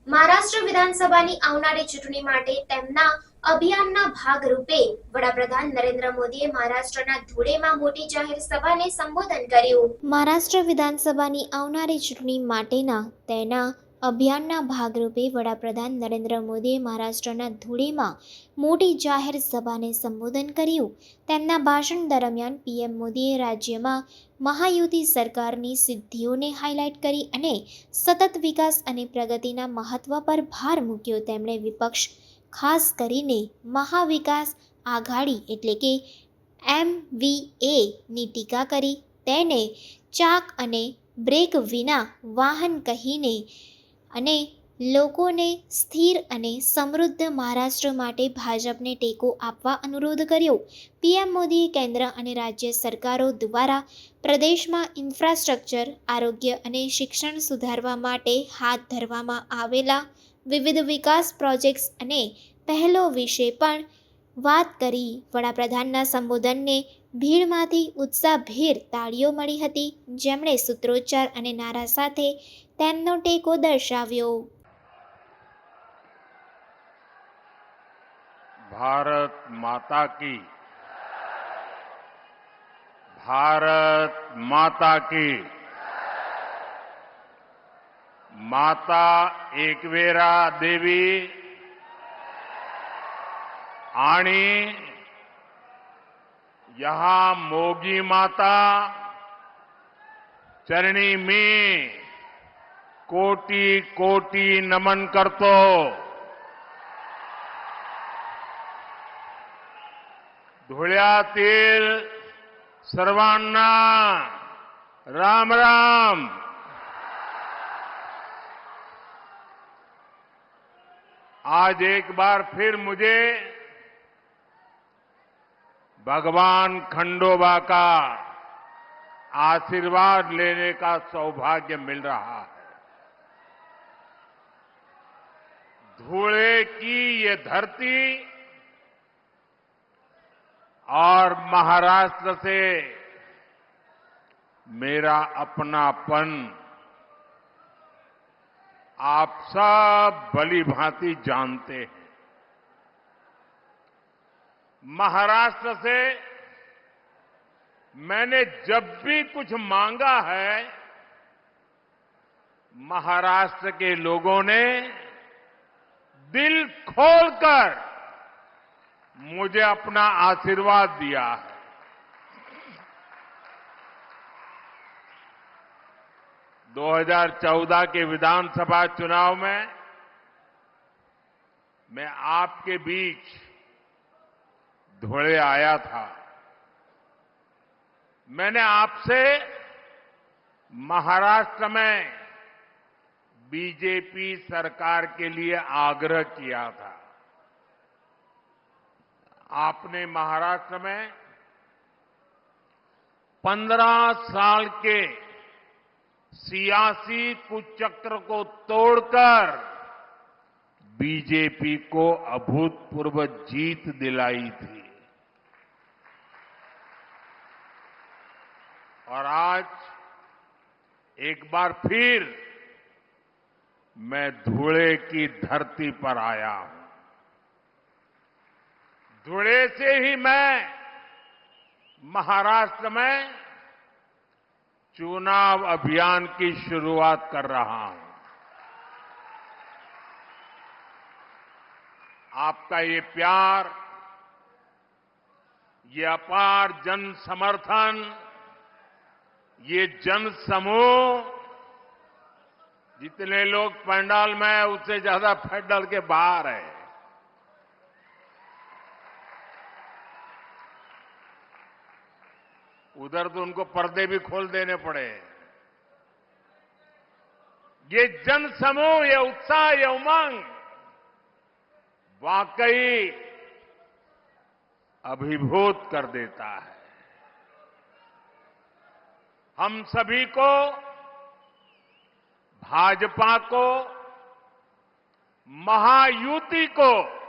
મહારાષ્ટ્ર વિધાનસભાની આવનારી ચૂંટણી માટે તેમના અભિયાનના ભાગરૂપે વડાપ્રધાન નરેન્દ્ર મોદીએ મહારાષ્ટ્રના ધુળેમાં મોટી જાહેર સભાને સંબોધન કર્યું। મહારાષ્ટ્ર વિધાનસભાની આવનારી ચૂંટણી માટેના તેના અભિયાનના ભાગરૂપે વડાપ્રધાન નરેન્દ્ર મોદીએ મહારાષ્ટ્રના ધુળેમાં મોટી જાહેર સભાને સંબોધન કર્યું। તેમના ભાષણ દરમિયાન પીએમ મોદીએ રાજ્યમાં મહાયુતિ સરકારની સિદ્ધિઓને હાઇલાઇટ કરી અને સતત વિકાસ અને પ્રગતિના મહત્વ પર ભાર મૂક્યો। તેમણે વિપક્ષ, ખાસ કરીને મહાવિકાસ આઘાડી એટલે કે MVAની ટીકા કરી, તેને ચાક અને બ્રેક વિના વાહન કહીને અને લોકોને સ્થિર અને સમૃદ્ધ મહારાષ્ટ્ર માટે ભાજપને ટેકો આપવા અનુરોધ કર્યો। પીએમ મોદીએ કેન્દ્ર અને રાજ્ય સરકારો દ્વારા પ્રદેશમાં ઇન્ફ્રાસ્ટ્રક્ચર, આરોગ્ય અને શિક્ષણ સુધારવા માટે હાથ ધરવામાં આવેલા વિવિધ વિકાસ પ્રોજેક્ટ્સ અને પહેલો વિશે પણ વાત કરી। વડાપ્રધાનના સંબોધનને ભીડમાંથી ઉત્સાહભેર તાળીઓ મળી હતી, જેમણે સૂત્રોચ્ચાર અને નારા સાથે તેમનો ટેકો દર્શાવ્યો। भारत माता की, भारत माता की, माता एकवेरा देवी आणि यहाँ मोगी माता चरणी में कोटि कोटि नमन करतो। धुळ्यातील सर्वांना राम राम। आज एक बार फिर मुझे भगवान खंडोबा का आशीर्वाद लेने का सौभाग्य मिल रहा है। धुळे की ये धरती और महाराष्ट्र से मेरा अपनापन आप सब भली भांति जानते हैं। महाराष्ट्र से मैंने जब भी कुछ मांगा है, महाराष्ट्र के लोगों ने दिल खोलकर मुझे अपना आशीर्वाद दिया है। - 2014 के विधानसभा चुनाव में मैं आपके बीच धुळे आया था। मैंने आपसे महाराष्ट्र में बीजेपी सरकार के लिए आग्रह किया था। आपने महाराष्ट्र में 15 साल के सियासी कुचक्र को तोड़कर बीजेपी को अभूतपूर्व जीत दिलाई थी। और आज एक बार फिर मैं धुळे की धरती पर आया हूं। धुळे से ही मैं महाराष्ट्र में चुनाव अभियान की शुरुआत कर रहा हूं। आपका ये प्यार, ये अपार जन समर्थन, ये जन समूह, जितने लोग पंडाल में हैं उससे ज्यादा पंडाल के बाहर है। उधर तो उनको पर्दे भी खोल देने पड़े। ये जन समूह, ये उत्साह, ये उमंग वाकई अभिभूत कर देता है। हम सभी को, भाजपा को, महायुति को,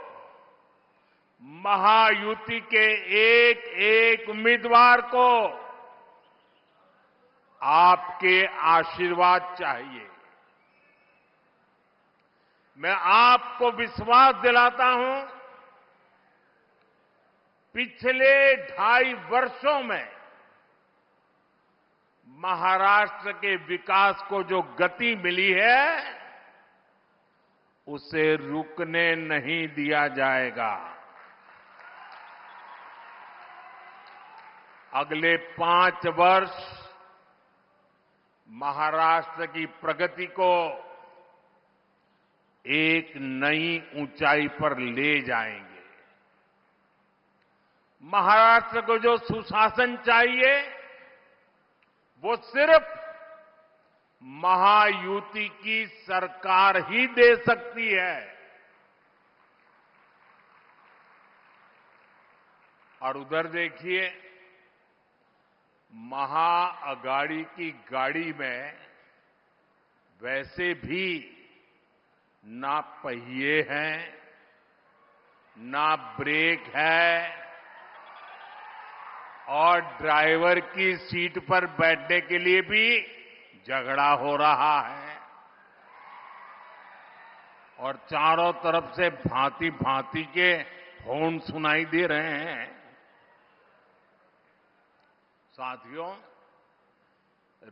महायुति के एक एक उम्मीदवार को आपके आशीर्वाद चाहिए। मैं आपको विश्वास दिलाता हूं, पिछले 2.5 वर्षों में महाराष्ट्र के विकास को जो गति मिली है, उसे रुकने नहीं दिया जाएगा। अगले 5 वर्ष महाराष्ट्र की प्रगति को एक नई ऊंचाई पर ले जाएंगे। महाराष्ट्र को जो सुशासन चाहिए, वो सिर्फ महायुति की सरकार ही दे सकती है। और उधर देखिए, महाअघाड़ी की गाड़ी में वैसे भी ना पहिए हैं, ना ब्रेक है, और ड्राइवर की सीट पर बैठने के लिए भी झगड़ा हो रहा है। और चारों तरफ से भांति भांति के हॉर्न सुनाई दे रहे हैं। साथियों,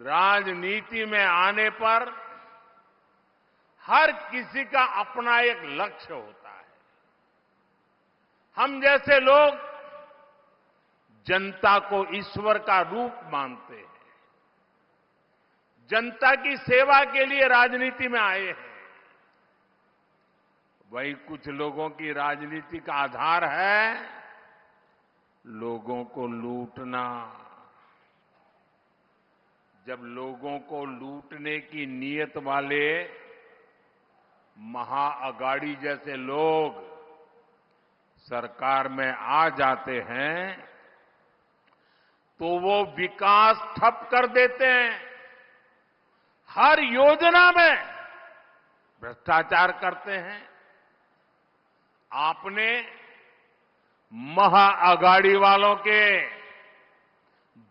राजनीति में आने पर हर किसी का अपना एक लक्ष्य होता है। हम जैसे लोग जनता को ईश्वर का रूप मानते हैं, जनता की सेवा के लिए राजनीति में आए हैं। वही कुछ लोगों की राजनीति का आधार है लोगों को लूटना। जब लोगों को लूटने की नीयत वाले महाअघाड़ी जैसे लोग सरकार में आ जाते हैं, तो वो विकास ठप कर देते हैं। हर योजना में भ्रष्टाचार करते हैं। आपने महाअघाड़ी वालों के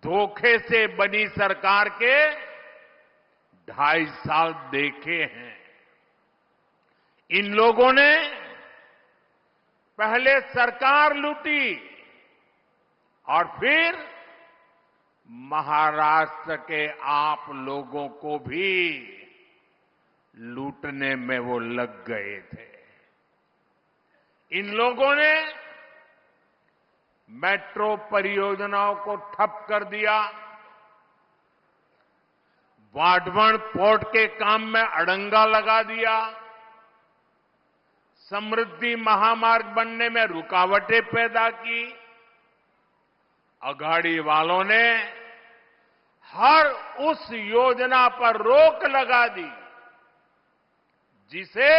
धोखे से बनी सरकार के 2.5 साल देखे हैं। इन लोगों ने पहले सरकार लूटी और फिर महाराष्ट्र के आप लोगों को भी लूटने में वो लग गए थे। इन लोगों ने मेट्रो परियोजनाओं को ठप कर दिया, वाढवण पोर्ट के काम में अड़ंगा लगा दिया, समृद्धि महामार्ग बनने में रुकावटें पैदा की। अघाड़ी वालों ने हर उस योजना पर रोक लगा दी जिसे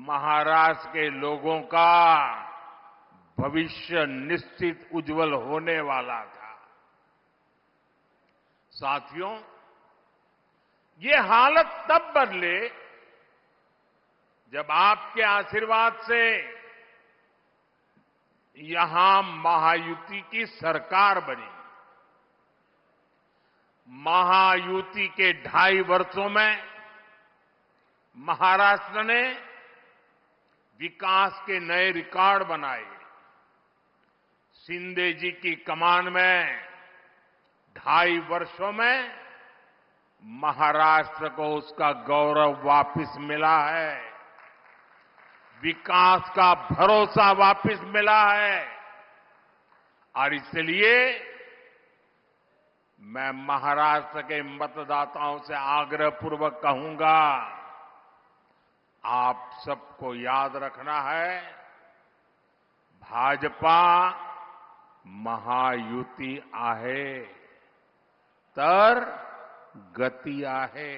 महाराष्ट्र के लोगों का भविष्य निश्चित उज्जवल होने वाला था। साथियों, ये हालत तब बदले जब आपके आशीर्वाद से यहां महायुति की सरकार बनी। महायुति के 2.5 वर्षों में महाराष्ट्र ने विकास के नए रिकॉर्ड बनाए। शिंदे जी की कमान में 2.5 वर्षों में महाराष्ट्र को उसका गौरव वापस मिला है, विकास का भरोसा वापस मिला है। और इसलिए मैं महाराष्ट्र के मतदाताओं से आग्रहपूर्वक कहूंगा, आप सबको याद रखना है, भाजपा महायुती आहे तर गती आहे।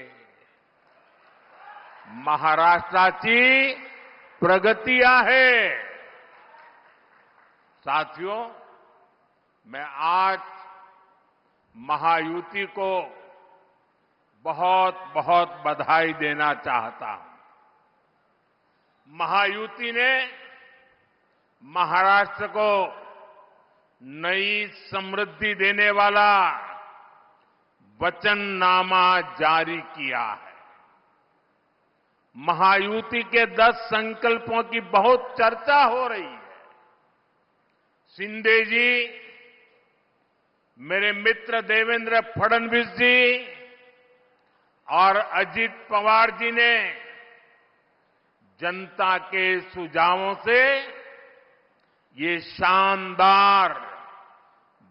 महाराष्ट्राची प्रगती आहे। साथियों, मैं आज महायुति को बहुत बहुत बधाई देना चाहता हूं। महायुति ने महाराष्ट्र को नई समृद्धि देने वाला वचननामा जारी किया है। महायुति के 10 संकल्पों की बहुत चर्चा हो रही है। शिंदे जी, मेरे मित्र देवेंद्र फडणवीस जी और अजित पवार जी ने जनता के सुझावों से ये शानदार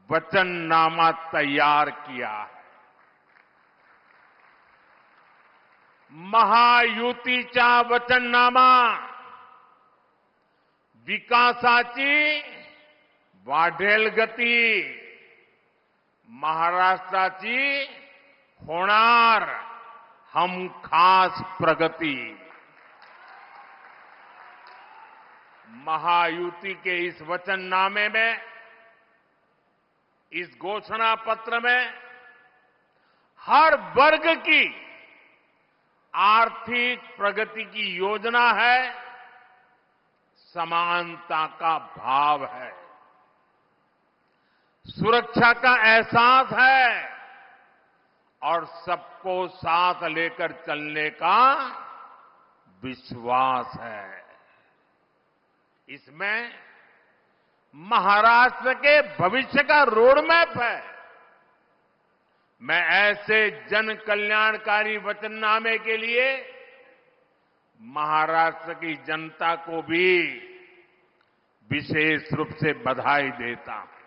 वचननामा तैयार किया है। महायुतीचा वचननामा विकासाची वाढेल गती, महाराष्ट्राची होणार हमखास प्रगती। महायुति के इस वचननामे में, इस घोषणा पत्र में हर वर्ग की आर्थिक प्रगति की योजना है, समानता का भाव है, सुरक्षा का एहसास है और सबको साथ लेकर चलने का विश्वास है। इसमें महाराष्ट्र के भविष्य का रोड मैप है। मैं ऐसे जन कल्याणकारी वचननामे के लिए महाराष्ट्र की जनता को भी विशेष रूप से बधाई देता हूं।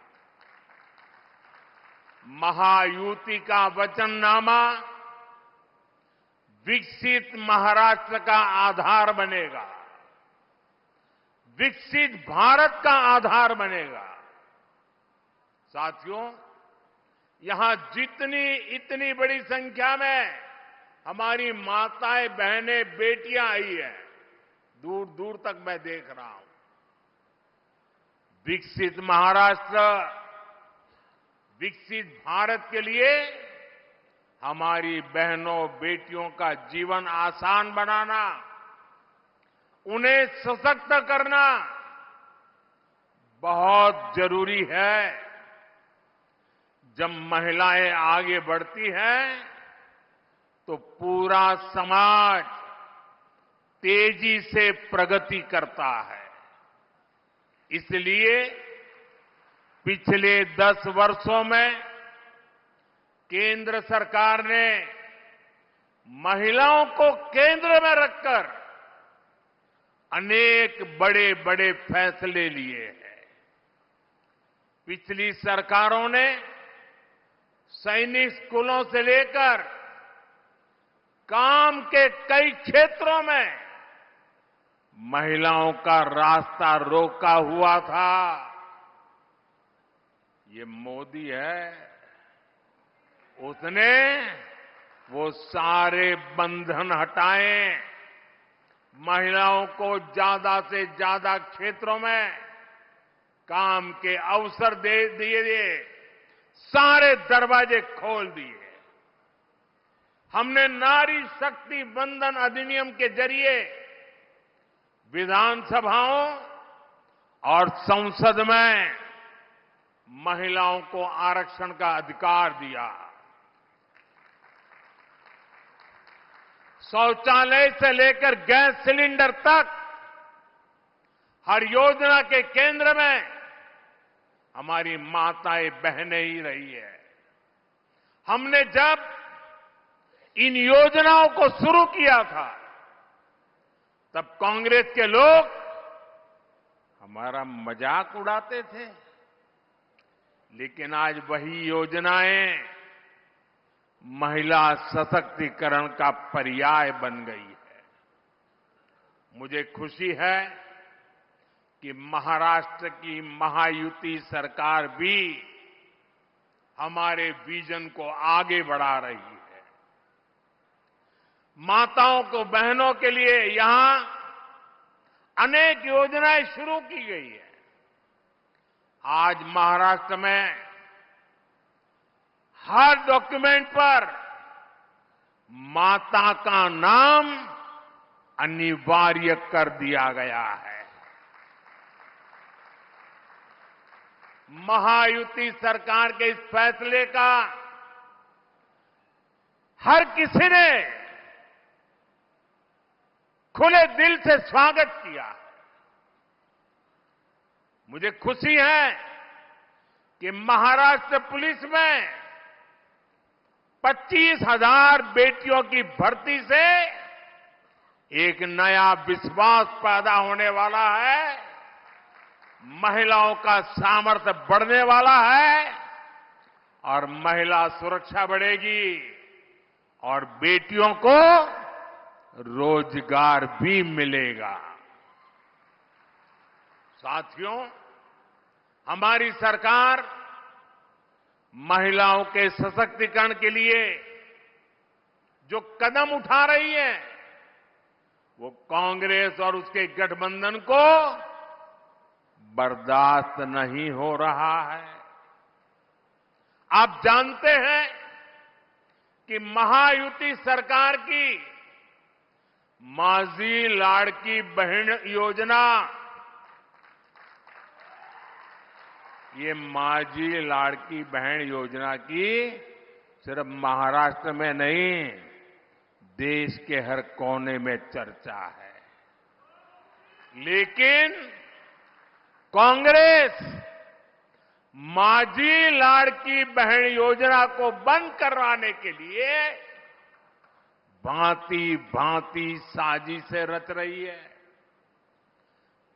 महायुति का वचननामा विकसित महाराष्ट्र का आधार बनेगा, विकसित भारत का आधार बनेगा। साथियों, यहां इतनी बड़ी संख्या में हमारी माताएं, बहनें, बेटियां आई हैं, दूर दूर तक मैं देख रहा हूं। विकसित महाराष्ट्र, विकसित भारत के लिए हमारी बहनों, बेटियों का जीवन आसान बनाना, उन्हें सशक्त करना बहुत जरूरी है। जब महिलाएं आगे बढ़ती हैं तो पूरा समाज तेजी से प्रगति करता है। इसलिए पिछले 10 वर्षों में केंद्र सरकार ने महिलाओं को केंद्र में रखकर अनेक बड़े बड़े फैसले लिए हैं। पिछली सरकारों ने सैनिक स्कूलों से लेकर काम के कई क्षेत्रों में महिलाओं का रास्ता रोका हुआ था। ये मोदी है, उसने वो सारे बंधन हटाए, महिलाओं को ज्यादा से ज्यादा क्षेत्रों में काम के अवसर दे दिए, सारे दरवाजे खोल दिए। हमने नारी शक्ति बंधन अधिनियम के जरिए विधानसभाओं और संसद में महिलाओं को आरक्षण का अधिकार दिया। शौचालय से लेकर गैस सिलेंडर तक हर योजना के केंद्र में हमारी माताएं, बहनें ही रही है। हमने जब इन योजनाओं को शुरू किया था तब कांग्रेस के लोग हमारा मजाक उड़ाते थे, लेकिन आज वही योजनाएं महिला सशक्तिकरण का पर्याय बन गई है। मुझे खुशी है कि महाराष्ट्र की महायुति सरकार भी हमारे विजन को आगे बढ़ा रही है। माताओं को, बहनों के लिए यहां अनेक योजनाएं शुरू की गई है। आज महाराष्ट्र में हर डॉक्यूमेंट पर माता का नाम अनिवार्य कर दिया गया है। महायुति सरकार के इस फैसले का हर किसी ने खुले दिल से स्वागत किया। मुझे खुशी है कि महाराष्ट्र पुलिस में 25,000 बेटियों की भर्ती से एक नया विश्वास पैदा होने वाला है, महिलाओं का सामर्थ्य बढ़ने वाला है और महिला सुरक्षा बढ़ेगी और बेटियों को रोजगार भी मिलेगा। साथियों, हमारी सरकार महिलाओं के सशक्तिकरण के लिए जो कदम उठा रही है वो कांग्रेस और उसके गठबंधन को बर्दाश्त नहीं हो रहा है। आप जानते हैं कि महायुति सरकार की माझी लाड़की बहन योजना, ये माझी लाड़की बहन योजना की सिर्फ महाराष्ट्र में नहीं, देश के हर कोने में चर्चा है। लेकिन कांग्रेस माझी लाड़की बहन योजना को बंद करवाने के लिए भांति भांति साजिशें रच रही है।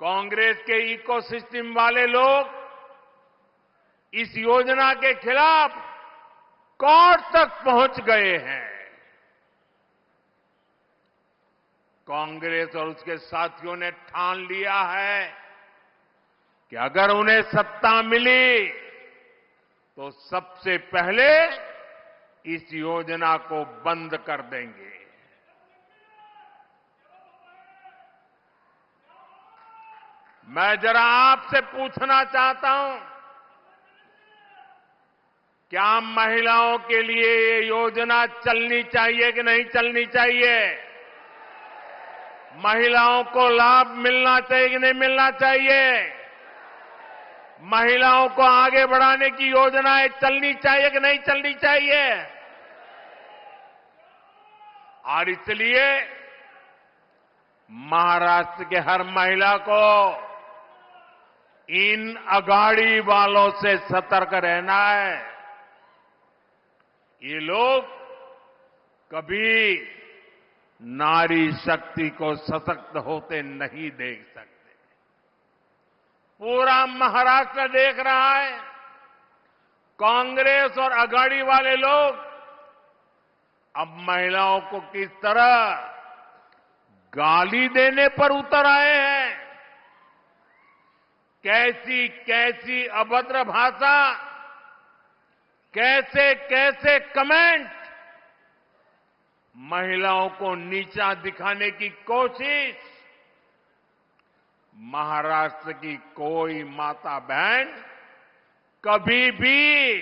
कांग्रेस के इकोसिस्टम वाले लोग इस योजना के खिलाफ कोर्ट तक पहुंच गए हैं। कांग्रेस और उसके साथियों ने ठान लिया है कि अगर उन्हें सत्ता मिली तो सबसे पहले इस योजना को बंद कर देंगे। मैं जरा आपसे पूछना चाहता हूं, क्या महिलाओं के लिए ये योजना चलनी चाहिए कि नहीं चलनी चाहिए? महिलाओं को लाभ मिलना चाहिए कि नहीं मिलना चाहिए? महिलाओं को आगे बढ़ाने की योजनाएं चलनी चाहिए कि नहीं चलनी चाहिए? और इसलिए महाराष्ट्र के हर महिला को इन अगाड़ी वालों से सतर्क रहना है। ये लोग कभी नारी शक्ति को सशक्त होते नहीं देख सकते। पूरा महाराष्ट्र देख रहा है, कांग्रेस और अगाड़ी वाले लोग अब महिलाओं को किस तरह गाली देने पर उतर आए हैं। कैसी कैसी अभद्र भाषा, कैसे कैसे कमेंट, महिलाओं को नीचा दिखाने की कोशिश। महाराष्ट्र की कोई माता बहन कभी भी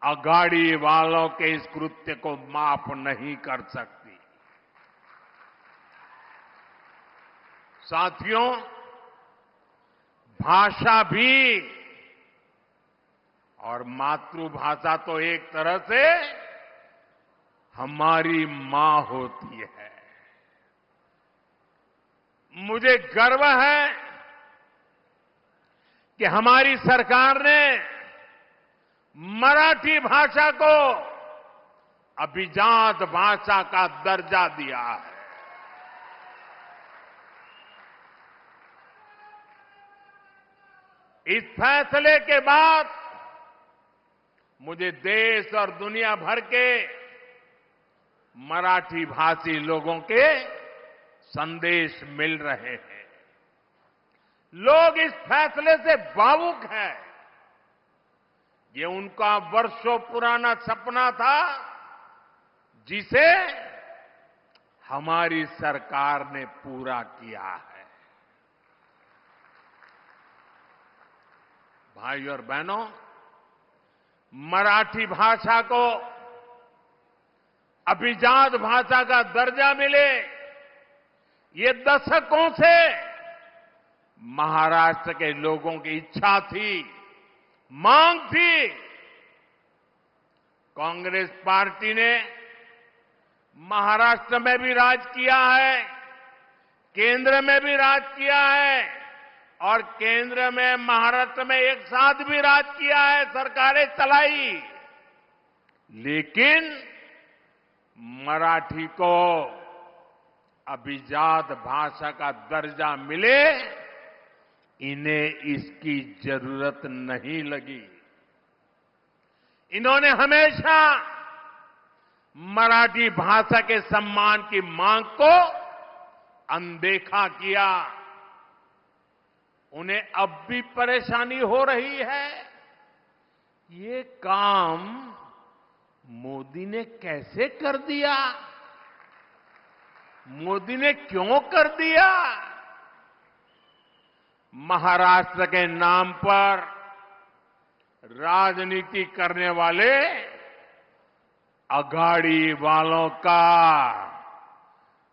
अगाड़ी वालों के इस कृत्य को माफ नहीं कर सकती। साथियों, भाषा भी और मातृभाषा तो एक तरह से हमारी मां होती है। मुझे गर्व है कि हमारी सरकार ने मराठी भाषा को अभिजात भाषा का दर्जा दिया है। इस फैसले के बाद मुझे देश और दुनिया भर के मराठी भाषी लोगों के संदेश मिल रहे हैं। लोग इस फैसले से भावुक हैं। ये उनका वर्षों पुराना सपना था, जिसे हमारी सरकार ने पूरा किया है। भाई और बहनों, मराठी भाषा को अभिजात भाषा का दर्जा मिले, ये दशकों से महाराष्ट्र के लोगों की इच्छा थी, मांग थी। कांग्रेस पार्टी ने महाराष्ट्र में भी राज किया है, केंद्र में भी राज किया है और केंद्र में महाराष्ट्र में एक साथ भी राज किया है, सरकारें चलाई। लेकिन मराठी को अभिजात भाषा का दर्जा मिले, इन्हें इसकी जरूरत नहीं लगी। इन्होंने हमेशा मराठी भाषा के सम्मान की मांग को अनदेखा किया। उन्हें अब भी परेशानी हो रही है। ये काम मोदी ने कैसे कर दिया? मोदी ने क्यों कर दिया? महाराष्ट्र के नाम पर राजनीति करने वाले अघाड़ी वालों का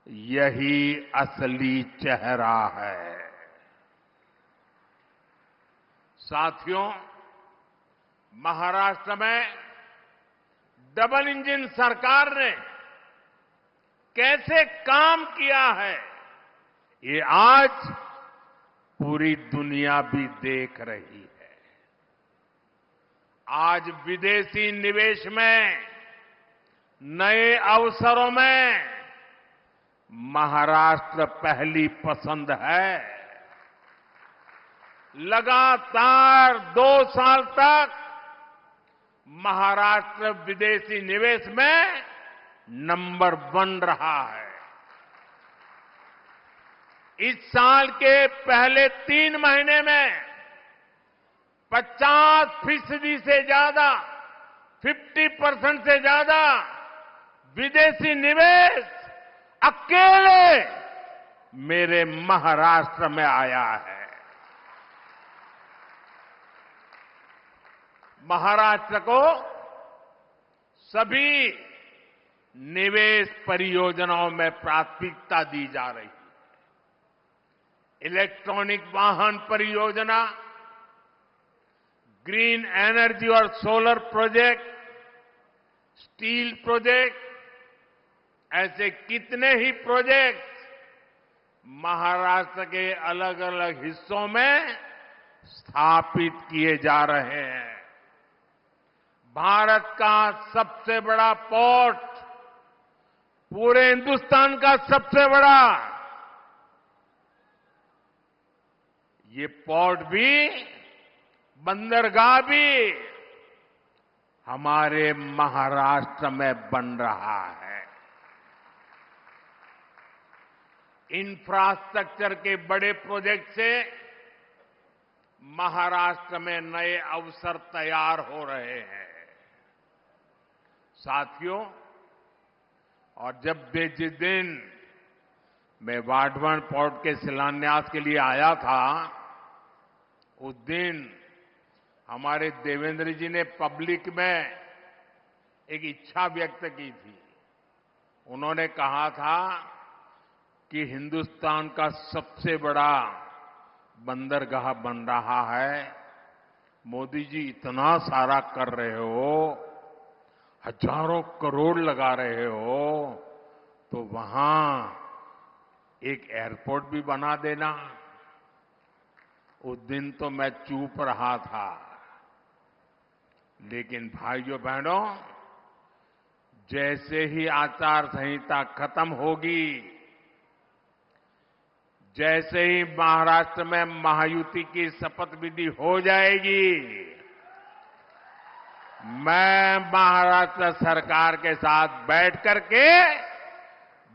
यही असली चेहरा है। साथियों, महाराष्ट्र में डबल इंजन सरकार ने कैसे काम किया है, ये आज पूरी दुनिया भी देख रही है। आज विदेशी निवेश में, नए अवसरों में महाराष्ट्र पहली पसंद है। लगातार 2 साल तक महाराष्ट्र विदेशी निवेश में नंबर 1 रहा है। इस साल के पहले 3 महीने में 50% से ज्यादा, 50% से ज्यादा विदेशी निवेश अकेले मेरे महाराष्ट्र में आया है। महाराष्ट्र को सभी निवेश परियोजनाओं में प्राथमिकता दी जा रही है। इलेक्ट्रॉनिक वाहन परियोजना, ग्रीन एनर्जी और सोलर प्रोजेक्ट, स्टील प्रोजेक्ट, ऐसे कितने ही प्रोजेक्ट महाराष्ट्र के अलग अलग हिस्सों में स्थापित किए जा रहे हैं। भारत का सबसे बड़ा पोर्ट, पूरे हिंदुस्तान का सबसे बड़ा, ये पोर्ट भी, बंदरगाह भी हमारे महाराष्ट्र में बन रहा है। इंफ्रास्ट्रक्चर के बड़े प्रोजेक्ट से महाराष्ट्र में नए अवसर तैयार हो रहे हैं। साथियों, और जिस दिन मैं वाढवण पोर्ट के शिलान्यास के लिए आया था, उस दिन हमारे देवेंद्र जी ने पब्लिक में एक इच्छा व्यक्त की थी। उन्होंने कहा था कि हिंदुस्तान का सबसे बड़ा बंदरगाह बन रहा है। मोदी जी इतना सारा कर रहे हो, हजारों करोड़ लगा रहे हो, तो वहां एक एयरपोर्ट भी बना देना। उस दिन तो मैं चुप रहा था, लेकिन भाइयों बहनों, जैसे ही आचार संहिता खत्म होगी, जैसे ही महाराष्ट्र में महायुति की शपथ विधि हो जाएगी, मैं महाराष्ट्र सरकार के साथ बैठ करके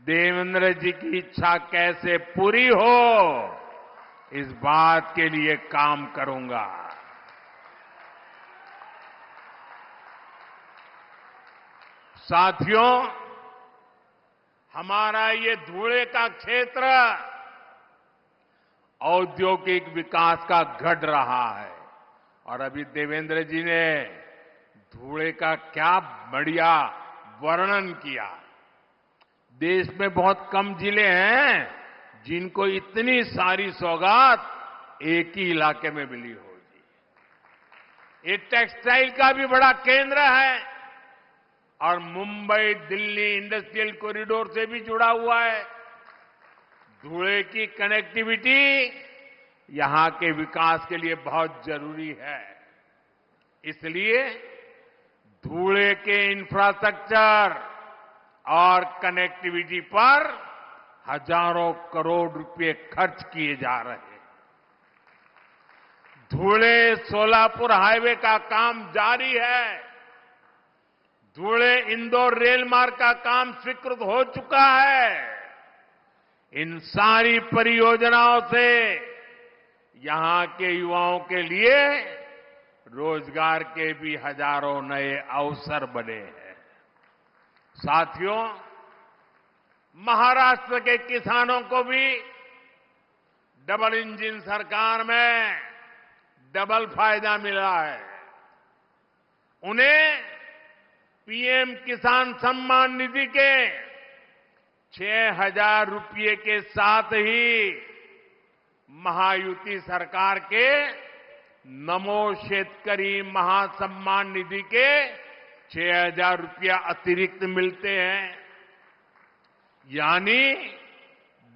देवेंद्र जी की इच्छा कैसे पूरी हो, इस बात के लिए काम करूंगा। साथियों, हमारा ये धुले का क्षेत्र औद्योगिक विकास का गढ़ रहा है, और अभी देवेंद्र जी ने धुले का क्या बढ़िया वर्णन किया। देश में बहुत कम जिले हैं जिनको इतनी सारी सौगात एक ही इलाके में मिली होगी। ये टेक्सटाइल का भी बड़ा केंद्र है। और मुंबई दिल्ली इंडस्ट्रियल कॉरिडोर से भी जुड़ा हुआ है। धुले की कनेक्टिविटी यहां के विकास के लिए बहुत जरूरी है। इसलिए धुले के इंफ्रास्ट्रक्चर और कनेक्टिविटी पर हजारों करोड़ रुपए खर्च किए जा रहे हैं। धुले सोलापुर हाईवे का काम जारी है। धुले इंदौर रेल मार्ग का काम स्वीकृत हो चुका है। इन सारी परियोजनाओं से यहां के युवाओं के लिए रोजगार के भी हजारों नए अवसर बने हैं। साथियों, महाराष्ट्र के किसानों को भी डबल इंजन सरकार में डबल फायदा मिला है। उन्हें पीएम किसान सम्मान निधि के 6,000 रुपये के साथ ही महायुति सरकार के नमो शेतकरी महासम्मान निधि के 6,000 रुपया अतिरिक्त मिलते हैं। यानी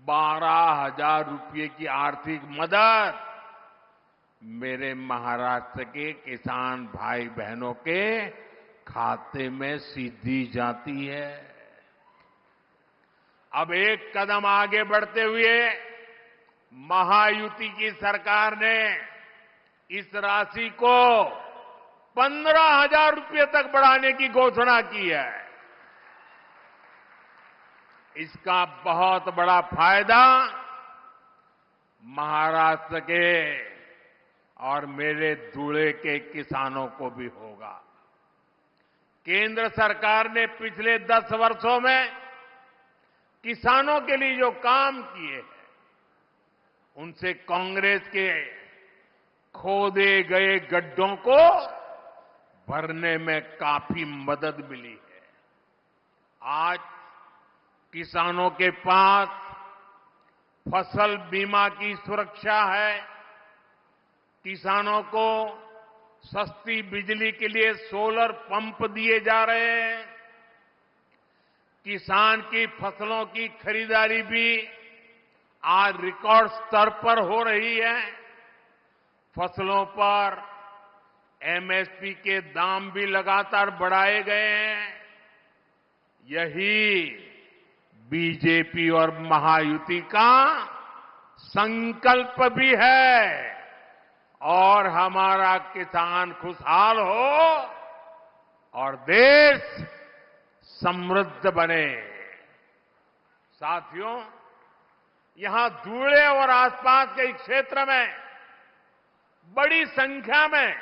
12,000 रुपये की आर्थिक मदद मेरे महाराष्ट्र के किसान भाई बहनों के खाते में सीधी जाती है। अब एक कदम आगे बढ़ते हुए महायुति की सरकार ने इस राशि को 15,000 रुपये तक बढ़ाने की घोषणा की है। इसका बहुत बड़ा फायदा महाराष्ट्र के और मेरे धुले के किसानों को भी होगा। केंद्र सरकार ने पिछले 10 वर्षों में किसानों के लिए जो काम किए हैं, उनसे कांग्रेस के खोदे गए गड्ढों को भरने में काफी मदद मिली है। आज किसानों के पास फसल बीमा की सुरक्षा है। किसानों को सस्ती बिजली के लिए सोलर पंप दिए जा रहे हैं। किसान की फसलों की खरीदारी भी आज रिकॉर्ड स्तर पर हो रही है। फसलों पर एमएसपी के दाम भी लगातार बढ़ाए गए हैं। यही बीजेपी और महायुति का संकल्प भी है और हमारा किसान खुशहाल हो और देश समृद्ध बने। साथियों, यहां धुले और आसपास के क्षेत्र में बड़ी संख्या में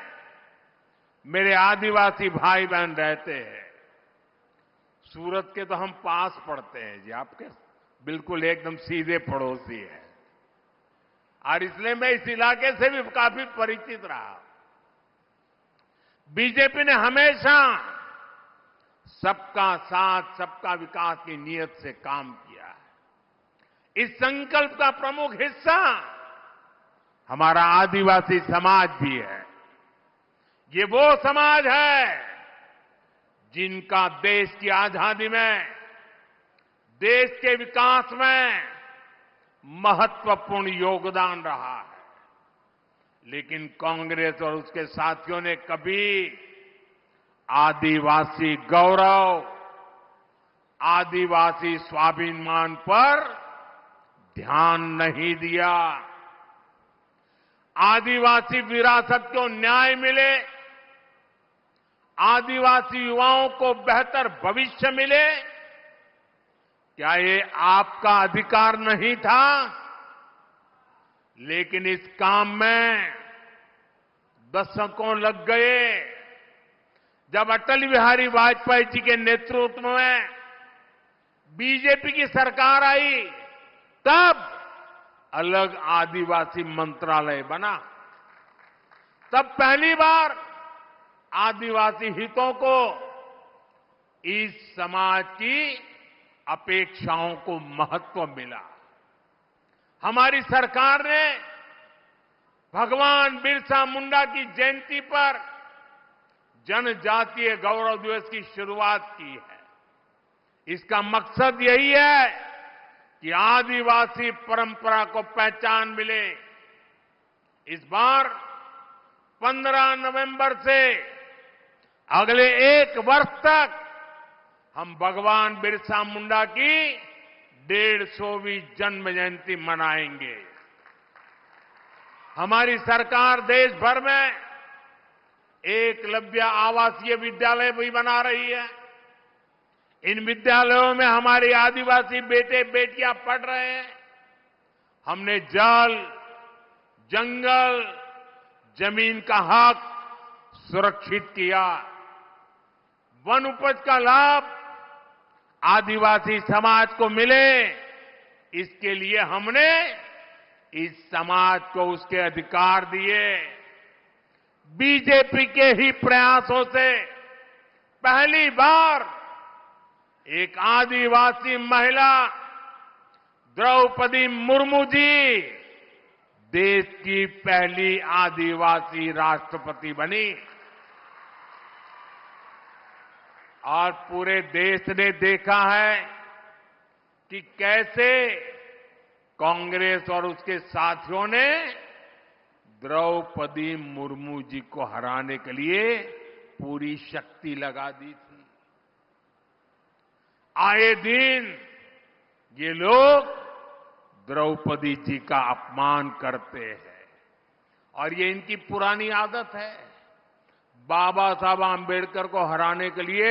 मेरे आदिवासी भाई बहन रहते हैं। सूरत के तो हम पास पड़ते हैं जी, आपके बिल्कुल एकदम सीधे पड़ोसी हैं और इसलिए मैं इस इलाके से भी काफी परिचित रहा। बीजेपी ने हमेशा सबका साथ सबका विकास की नीयत से काम किया है। इस संकल्प का प्रमुख हिस्सा हमारा आदिवासी समाज भी है। ये वो समाज है जिनका देश की आजादी में, देश के विकास में महत्वपूर्ण योगदान रहा है। लेकिन कांग्रेस और उसके साथियों ने कभी आदिवासी गौरव, आदिवासी स्वाभिमान पर ध्यान नहीं दिया। आदिवासी विरासत को न्याय मिले, आदिवासी युवाओं को बेहतर भविष्य मिले, क्या ये आपका अधिकार नहीं था? लेकिन इस काम में दशकों लग गए। जब अटल बिहारी वाजपेयी जी के नेतृत्व में बीजेपी की सरकार आई, तब अलग आदिवासी मंत्रालय बना। तब पहली बार आदिवासी हितों को, इस समाज की अपेक्षाओं को महत्व मिला। हमारी सरकार ने भगवान बिरसा मुंडा की जयंती पर जनजातीय गौरव दिवस की शुरुआत की है। इसका मकसद यही है कि आदिवासी परंपरा को पहचान मिले। इस बार 15 नवंबर से अगले 1 वर्ष तक हम भगवान बिरसा मुंडा की 150वीं जन्म जयंती मनाएंगे। हमारी सरकार देश भर में एकलव्य आवासीय विद्यालय भी बना रही है। इन विद्यालयों में हमारे आदिवासी बेटे बेटियां पढ़ रहे हैं। हमने जल, जंगल, जमीन का हक सुरक्षित किया। वन उपज का लाभ आदिवासी समाज को मिले, इसके लिए हमने इस समाज को उसके अधिकार दिए। बीजेपी के ही प्रयासों से पहली बार एक आदिवासी महिला द्रौपदी मुर्मू जी देश की पहली आदिवासी राष्ट्रपति बनी। और पूरे देश ने देखा है कि कैसे कांग्रेस और उसके साथियों ने द्रौपदी मुर्मू जी को हराने के लिए पूरी शक्ति लगा दी थी। आए दिन ये लोग द्रौपदी जी का अपमान करते हैं और ये इनकी पुरानी आदत है। बाबा साहब आंबेडकर को हराने के लिए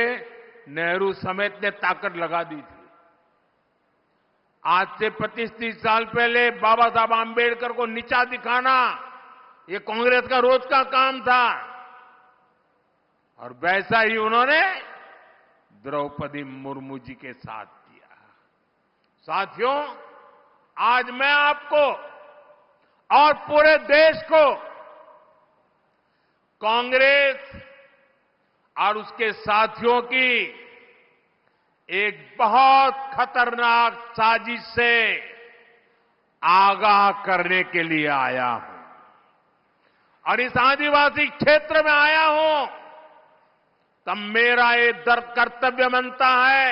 नेहरू समेत ने ताकत लगा दी थी। आज से 25-30 साल पहले बाबा साहब आंबेडकर को नीचा दिखाना ये कांग्रेस का रोज का काम था और वैसा ही उन्होंने द्रौपदी मुर्मू जी के साथ किया। साथियों, आज मैं आपको और पूरे देश को कांग्रेस और उसके साथियों की एक बहुत खतरनाक साजिश से आगाह करने के लिए आया हूं और इस आदिवासी क्षेत्र में आया हूं तब मेरा ये कर्तव्य बनता है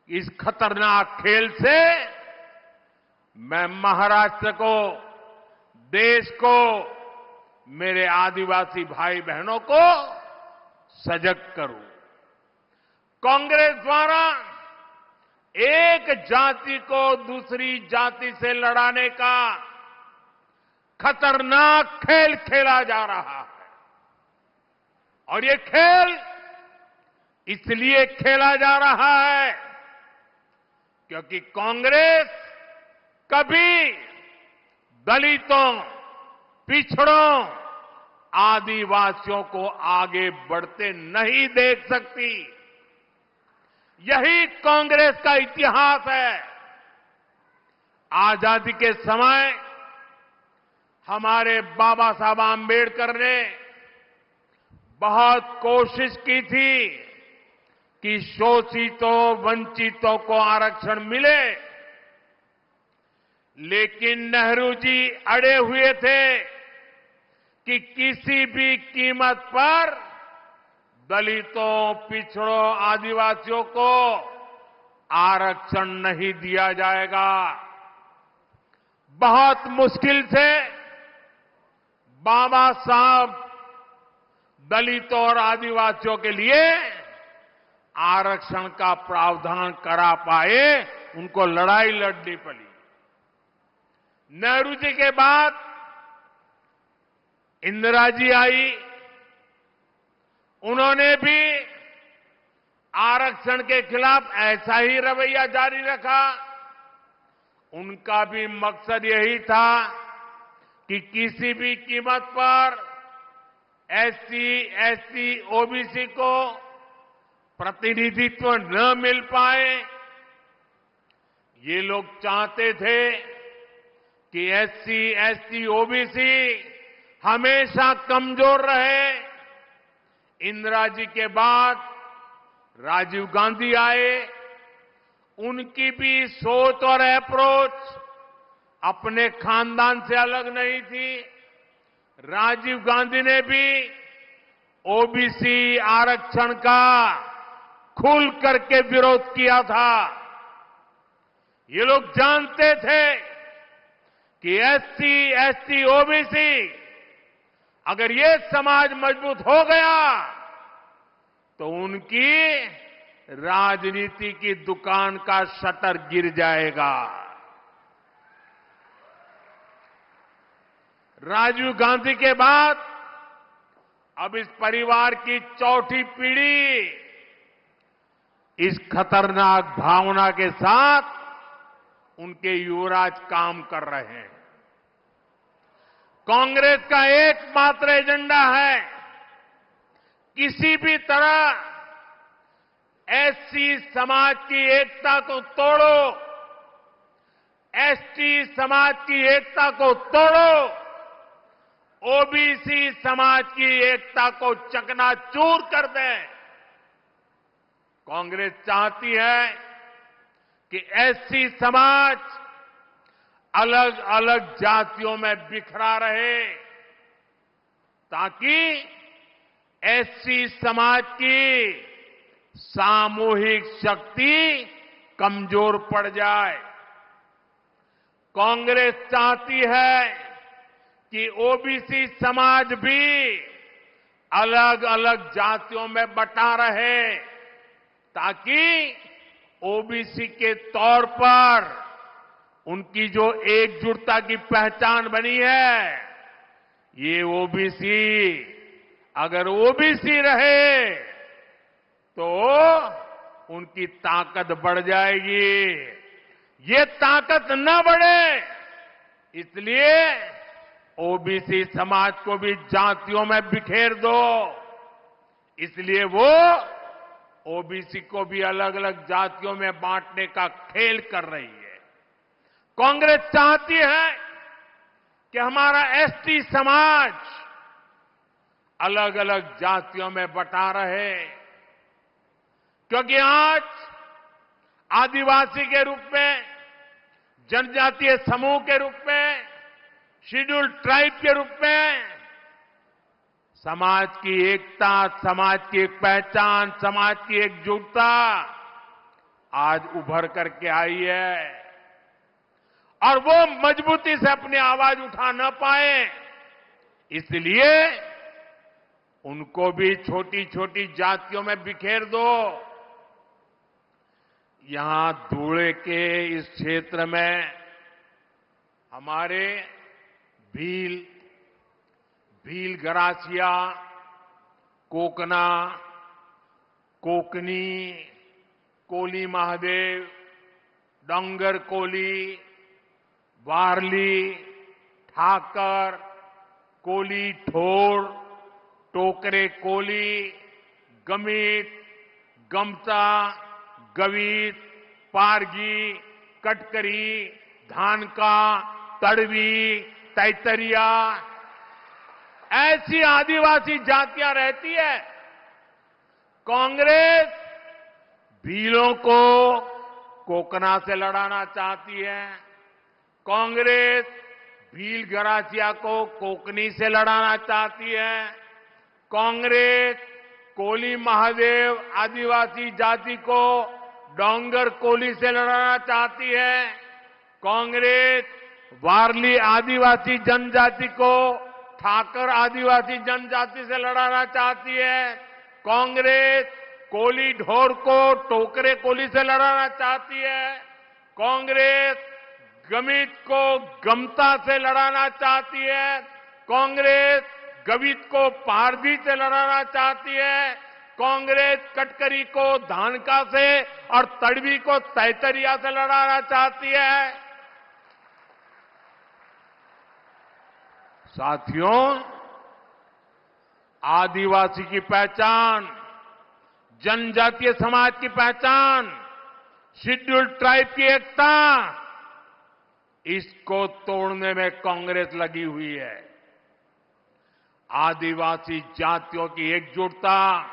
इस खतरनाक खेल से मैं महाराष्ट्र को, देश को, मेरे आदिवासी भाई बहनों को सजग करूं। कांग्रेस द्वारा एक जाति को दूसरी जाति से लड़ाने का खतरनाक खेल खेला जा रहा है और ये खेल इसलिए खेला जा रहा है क्योंकि कांग्रेस कभी दलितों, पिछड़ों, आदिवासियों को आगे बढ़ते नहीं देख सकती। यही कांग्रेस का इतिहास है। आजादी के समय हमारे बाबा साहब आंबेडकर ने बहुत कोशिश की थी कि शोषितों, वंचितों को आरक्षण मिले, लेकिन नेहरू जी अड़े हुए थे कि किसी भी कीमत पर दलितों, पिछड़ों, आदिवासियों को आरक्षण नहीं दिया जाएगा। बहुत मुश्किल से बाबा साहब दलितों और आदिवासियों के लिए आरक्षण का प्रावधान करा पाए, उनको लड़ाई लड़नी पड़ी। नेहरू जी के बाद इंदिरा जी आई, उन्होंने भी आरक्षण के खिलाफ ऐसा ही रवैया जारी रखा। उनका भी मकसद यही था कि किसी भी कीमत पर एससी, एसटी, ओबीसी को प्रतिनिधित्व न मिल पाए। ये लोग चाहते थे कि एससी, एसटी, ओबीसी हमेशा कमजोर रहे। इंदिरा जी के बाद राजीव गांधी आए, उनकी भी सोच और अप्रोच अपने खानदान से अलग नहीं थी। राजीव गांधी ने भी ओबीसी आरक्षण का खुल करके विरोध किया था। ये लोग जानते थे कि एससी, एसटी, ओबीसी अगर ये समाज मजबूत हो गया तो उनकी राजनीति की दुकान का शटर गिर जाएगा। राजीव गांधी के बाद अब इस परिवार की चौथी पीढ़ी इस खतरनाक भावना के साथ उनके युवराज काम कर रहे हैं। कांग्रेस का एकमात्र एजेंडा है किसी भी तरह एससी समाज की एकता को तोड़ो, एसटी समाज की एकता को तोड़ो, ओबीसी समाज की एकता को चकनाचूर कर दें। कांग्रेस चाहती है कि एससी समाज अलग अलग जातियों में बिखरा रहे ताकि एससी समाज की सामूहिक शक्ति कमजोर पड़ जाए। कांग्रेस चाहती है कि ओबीसी समाज भी अलग अलग जातियों में बटा रहे ताकि ओबीसी के तौर पर उनकी जो एकजुटता की पहचान बनी है, ये ओबीसी अगर ओबीसी रहे तो उनकी ताकत बढ़ जाएगी। ये ताकत न बढ़े इसलिए ओबीसी समाज को भी जातियों में बिखेर दो, इसलिए वो ओबीसी को भी अलग अलग जातियों में बांटने का खेल कर रही है। कांग्रेस चाहती है कि हमारा एसटी समाज अलग अलग जातियों में बटा रहे, क्योंकि आज आदिवासी के रूप में, जनजातीय समूह के रूप में, शेड्यूल्ड ट्राइब के रूप में समाज की एकता, समाज की एक पहचान, समाज की एकजुटता आज उभर करके आई है और वो मजबूती से अपनी आवाज उठा न पाए, इसलिए उनको भी छोटी छोटी जातियों में बिखेर दो। यहां धुले के इस क्षेत्र में हमारे भील गरासिया, कोकना, कोकनी, कोली महादेव, डोंगर कोली, वारली, ठाकर, कोली ठोर, टोकरे कोली, गमित, गमता, गवीत, पारगी, कटकरी, धानका, तड़वी, तैतरिया, ऐसी आदिवासी जातियां रहती है। कांग्रेस भीलों को कोकना से लड़ाना चाहती है, कांग्रेस भील गरासिया को कोकनी से लड़ाना चाहती है, कांग्रेस कोली महादेव आदिवासी जाति को डोंगर कोली से लड़ाना चाहती है, कांग्रेस वारली आदिवासी जनजाति को ठाकर आदिवासी जनजाति से लड़ाना चाहती है, कांग्रेस कोली ढोर को टोकरे कोली से लड़ाना चाहती है, कांग्रेस गमित को गमता से लड़ाना चाहती है, कांग्रेस गवित को पारधी से लड़ाना चाहती है, कांग्रेस कटकरी को धानका से और तड़वी को तैतरिया से लड़ाना चाहती है। साथियों, आदिवासी की पहचान, जनजातीय समाज की पहचान, शेड्यूल्ड ट्राइब की एकता, इसको तोड़ने में कांग्रेस लगी हुई है। आदिवासी जातियों की एकजुटता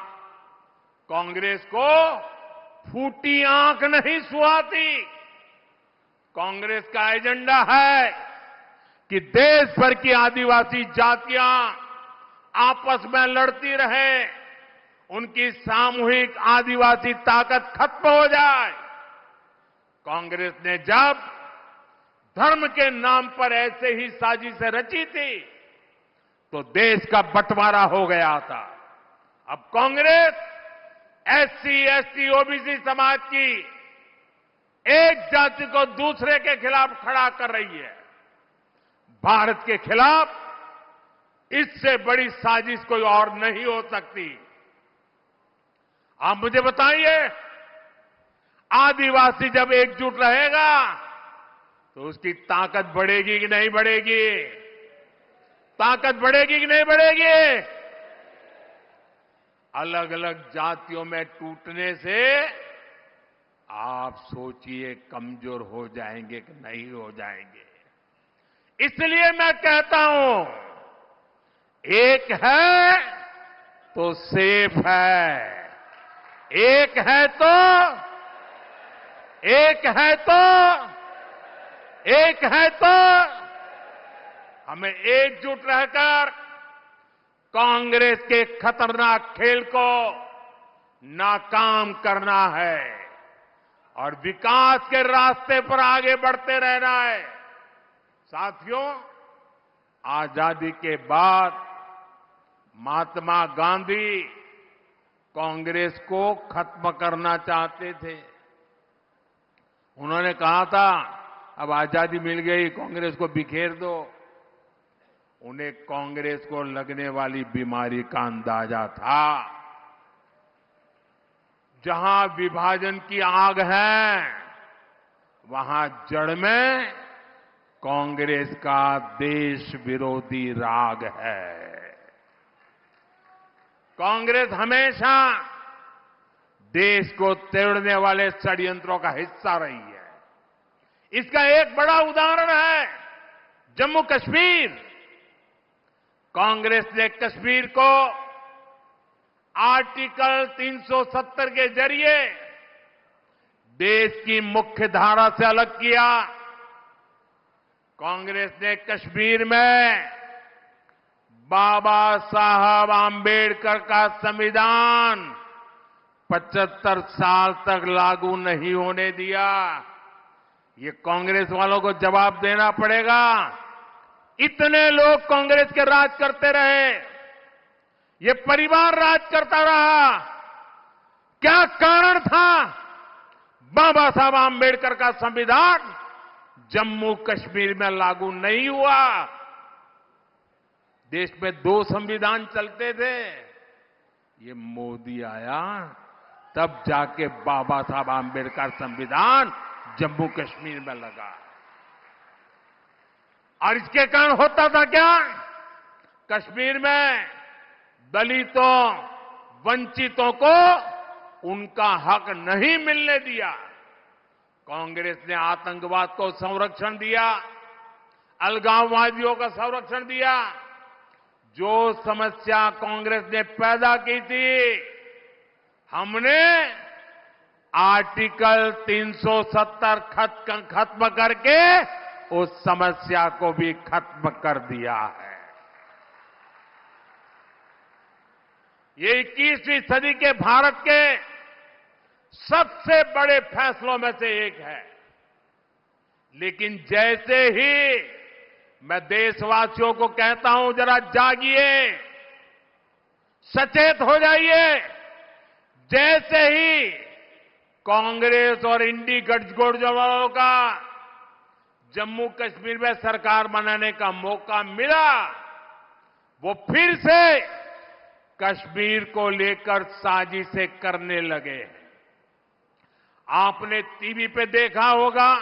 कांग्रेस को फूटी आंख नहीं सुहाती। कांग्रेस का एजेंडा है कि देश भर की आदिवासी जातियां आपस में लड़ती रहे, उनकी सामूहिक आदिवासी ताकत खत्म हो जाए। कांग्रेस ने जब धर्म के नाम पर ऐसे ही साजिशें रची थी तो देश का बंटवारा हो गया था। अब कांग्रेस एससी, एसटी, ओबीसी समाज की एक जाति को दूसरे के खिलाफ खड़ा कर रही है। भारत के खिलाफ इससे बड़ी साजिश कोई और नहीं हो सकती। आप मुझे बताइए, आदिवासी जब एकजुट रहेगा तो उसकी ताकत बढ़ेगी कि नहीं बढ़ेगी? ताकत बढ़ेगी कि नहीं बढ़ेगी? अलग अलग जातियों में टूटने से आप सोचिए कमजोर हो जाएंगे कि नहीं हो जाएंगे। इसलिए मैं कहता हूं, एक है तो सेफ है, एक है तो हमें एकजुट रहकर कांग्रेस के खतरनाक खेल को नाकाम करना है और विकास के रास्ते पर आगे बढ़ते रहना है। साथियों, आजादी के बाद महात्मा गांधी कांग्रेस को खत्म करना चाहते थे। उन्होंने कहा था, अब आजादी मिल गई, कांग्रेस को बिखेर दो। उन्हें कांग्रेस को लगने वाली बीमारी का अंदाजा था। जहां विभाजन की आग है, वहां जड़ में कांग्रेस का देश विरोधी राग है। कांग्रेस हमेशा देश को तोड़ने वाले षड्यंत्रों का हिस्सा रही है। इसका एक बड़ा उदाहरण है जम्मू कश्मीर। कांग्रेस ने कश्मीर को आर्टिकल 370 के जरिए देश की मुख्य धारा से अलग किया। कांग्रेस ने कश्मीर में बाबा साहब आंबेडकर का संविधान 75 साल तक लागू नहीं होने दिया। ये कांग्रेस वालों को जवाब देना पड़ेगा। इतने लोग कांग्रेस के राज करते रहे, ये परिवार राज करता रहा, क्या कारण था? बाबा साहब आंबेडकर का संविधान जम्मू कश्मीर में लागू नहीं हुआ। देश में 2 संविधान चलते थे। ये मोदी आया तब जाके बाबा साहब आंबेडकर संविधान जम्मू कश्मीर में लगा। और इसके कारण होता था क्या? कश्मीर में दलितों, वंचितों को उनका हक नहीं मिलने दिया। कांग्रेस ने आतंकवाद को संरक्षण दिया, अलगाववादियों का संरक्षण दिया। जो समस्या कांग्रेस ने पैदा की थी, हमने आर्टिकल 370 खत्म करके उस समस्या को भी खत्म कर दिया है। ये 21वीं सदी के भारत के सबसे बड़े फैसलों में से एक है। लेकिन जैसे ही मैं देशवासियों को कहता हूं, जरा जागिए, सचेत हो जाइए। जैसे ही कांग्रेस और इंडी गठजोड़ का जम्मू कश्मीर में सरकार बनाने का मौका मिला, वो फिर से कश्मीर को लेकर साजिशें करने लगे। आपने टीवी पे देखा होगा,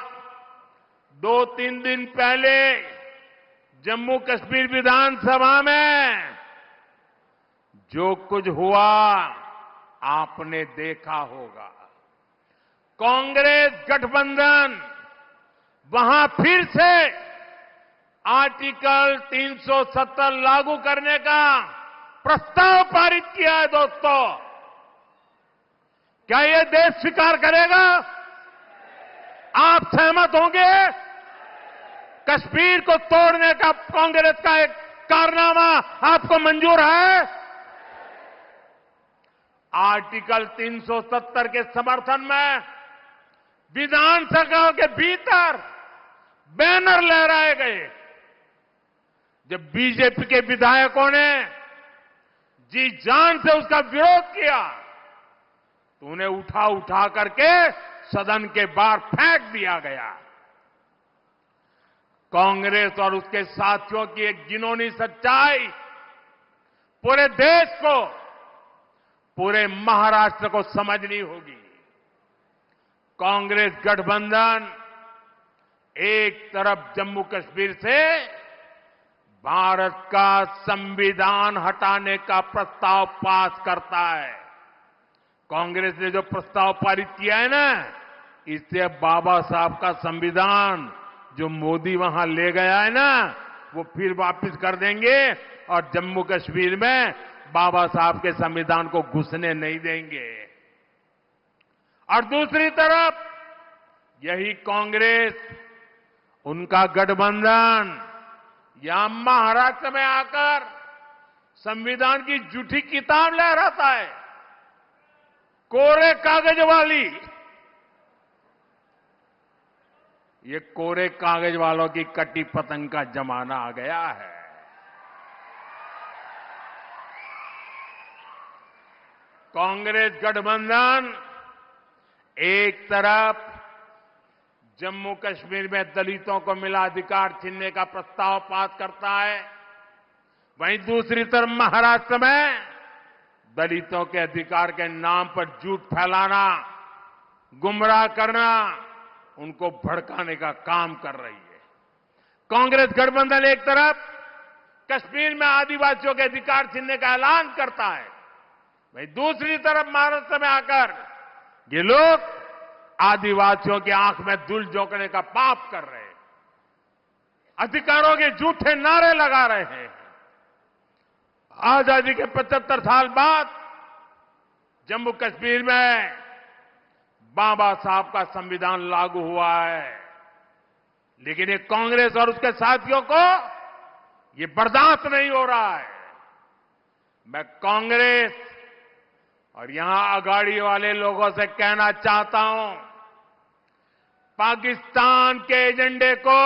2-3 दिन पहले जम्मू कश्मीर विधानसभा में जो कुछ हुआ आपने देखा होगा। कांग्रेस गठबंधन वहां फिर से आर्टिकल 370 लागू करने का प्रस्ताव पारित किया है। दोस्तों, क्या यह देश स्वीकार करेगा? आप सहमत होंगे? कश्मीर को तोड़ने का कांग्रेस का एक कारनामा आपको मंजूर है? आर्टिकल 370 के समर्थन में विधानसभा के भीतर बैनर लहराए गए। जब बीजेपी के विधायकों ने जी जान से उसका विरोध किया तो उन्हें उठा उठा करके सदन के बाहर फेंक दिया गया। कांग्रेस और उसके साथियों की एक घिनौनी सच्चाई पूरे देश को, पूरे महाराष्ट्र को समझनी होगी। कांग्रेस गठबंधन एक तरफ जम्मू कश्मीर से भारत का संविधान हटाने का प्रस्ताव पास करता है। कांग्रेस ने जो प्रस्ताव पारित किया है ना, इससे बाबा साहब का संविधान जो मोदी वहां ले गया है ना, वो फिर वापस कर देंगे और जम्मू कश्मीर में बाबा साहब के संविधान को घुसने नहीं देंगे। और दूसरी तरफ यही कांग्रेस, उनका गठबंधन यहां महाराष्ट्र में आकर संविधान की झूठी किताब लहराता है, कोरे कागज वाली। ये कोरे कागज वालों की कटी पतंग का जमाना आ गया है। कांग्रेस गठबंधन एक तरफ जम्मू कश्मीर में दलितों को मिला अधिकार छीनने का प्रस्ताव पास करता है, वहीं दूसरी तरफ महाराष्ट्र में दलितों के अधिकार के नाम पर झूठ फैलाना, गुमराह करना, उनको भड़काने का काम कर रही है। कांग्रेस गठबंधन एक तरफ कश्मीर में आदिवासियों के अधिकार छीनने का ऐलान करता है, वहीं दूसरी तरफ महाराष्ट्र में आकर ये लोग आदिवासियों की आंख में धूल झोंकने का पाप कर रहे हैं, अधिकारों के झूठे नारे लगा रहे हैं। आजादी के 75 साल बाद जम्मू कश्मीर में बाबा साहब का संविधान लागू हुआ है, लेकिन ये कांग्रेस और उसके साथियों को ये बर्दाश्त नहीं हो रहा है। मैं कांग्रेस और यहां अगाड़ी वाले लोगों से कहना चाहता हूं, पाकिस्तान के एजेंडे को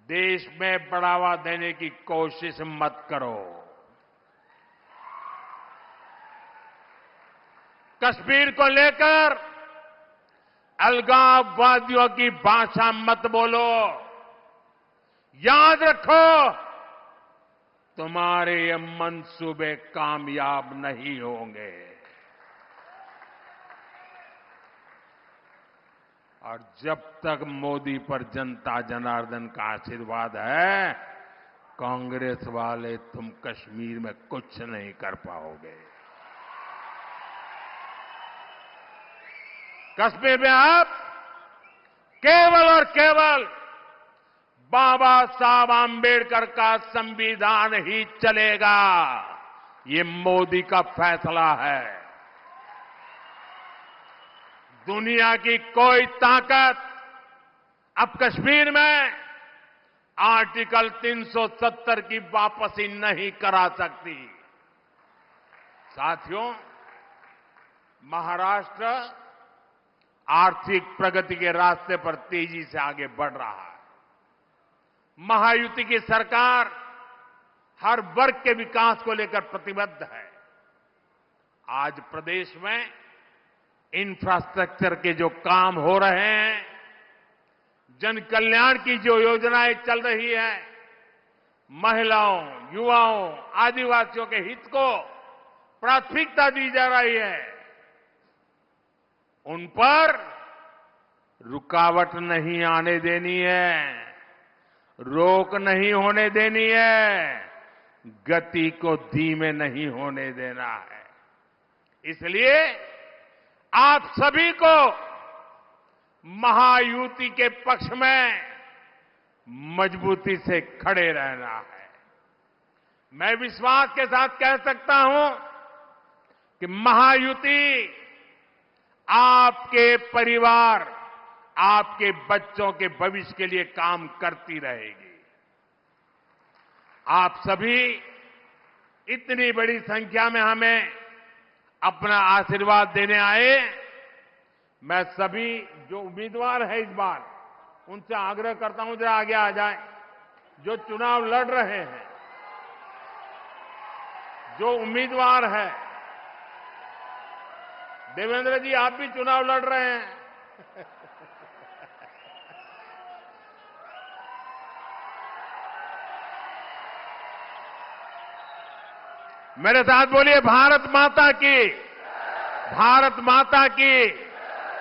देश में बढ़ावा देने की कोशिश मत करो। कश्मीर को लेकर अलगाववादियों की भाषा मत बोलो। याद रखो, तुम्हारे ये मंसूबे कामयाब नहीं होंगे। और जब तक मोदी पर जनता जनार्दन का आशीर्वाद है, कांग्रेस वाले तुम कश्मीर में कुछ नहीं कर पाओगे। कश्मीर में अब केवल और केवल बाबा साहब आंबेडकर का संविधान ही चलेगा। ये मोदी का फैसला है। दुनिया की कोई ताकत अब कश्मीर में आर्टिकल 370 की वापसी नहीं करा सकती। साथियों, महाराष्ट्र आर्थिक प्रगति के रास्ते पर तेजी से आगे बढ़ रहा है। महायुति की सरकार हर वर्ग के विकास को लेकर प्रतिबद्ध है। आज प्रदेश में इंफ्रास्ट्रक्चर के जो काम हो रहे हैं, जन कल्याण की जो योजनाएं चल रही है, महिलाओं, युवाओं, आदिवासियों के हित को प्राथमिकता दी जा रही है। उन पर रुकावट नहीं आने देनी है, रोक नहीं होने देनी है, गति को धीमे नहीं होने देना है। इसलिए आप सभी को महायुति के पक्ष में मजबूती से खड़े रहना है। मैं विश्वास के साथ कह सकता हूं कि महायुति आपके परिवार, आपके बच्चों के भविष्य के लिए काम करती रहेगी। आप सभी इतनी बड़ी संख्या में हमें अपना आशीर्वाद देने आए। मैं सभी जो उम्मीदवार है इस बार उनसे आग्रह करता हूं जरा आगे आ जाए। जो चुनाव लड़ रहे हैं, जो उम्मीदवार है, देवेंद्र जी आप भी चुनाव लड़ रहे हैं। मेरे साथ बोलिए भारत माता की, भारत माता की,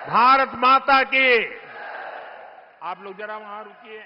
भारत माता की। आप लोग जरा वहां रुकिए।